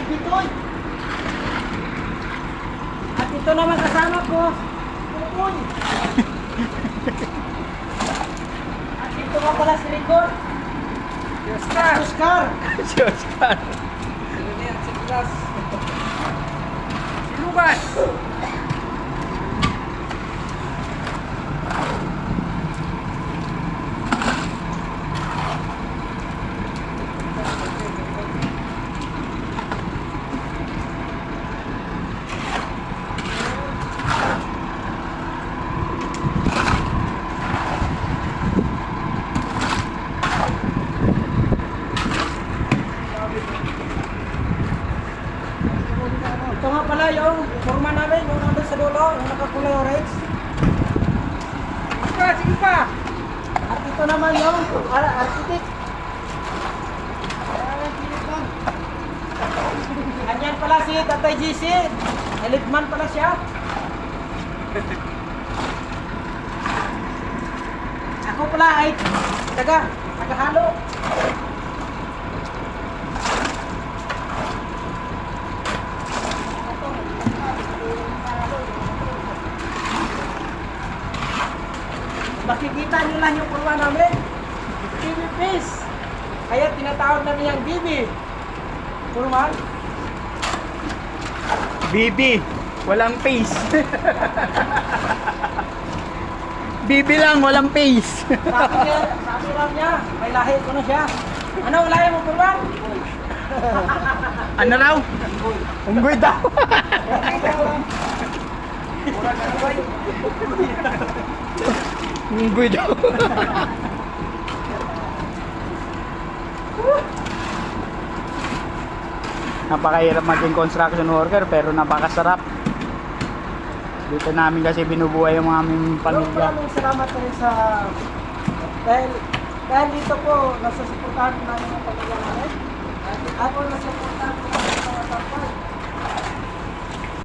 Bitoy. At ito naman kasama ko, Tukoy. At ito nga pala si Rico. Oscar! Oscar. Si Oscar. Sino na yan? Si Blas. Si Lucas! Ito nga pala yung forma namin, yung nandun sa dulo, yung nakakulay orange. Oscar, sige pa! At ito naman yung architect. Ganyan pala si Tatay GC. Elitman pala siya. Ako pala ay tagahalo. Makikita nyo lang yung kurwa namin. BB Face. Kaya tinatawag namin yung BB. Kurwa. BB. Walang face. BB lang, walang face. Sabi lang niya, may lahi ko na siya. Ano lahi mo, kurwa? Ano raw? Unggoy daw. Unggoy daw. Napakahirap maging construction worker pero napakasarap. Dito namin kasi binubuhay yung mga aming pamilya. Maraming salamat rin dahil dito po nasusuportahan namin ang pamilya namin.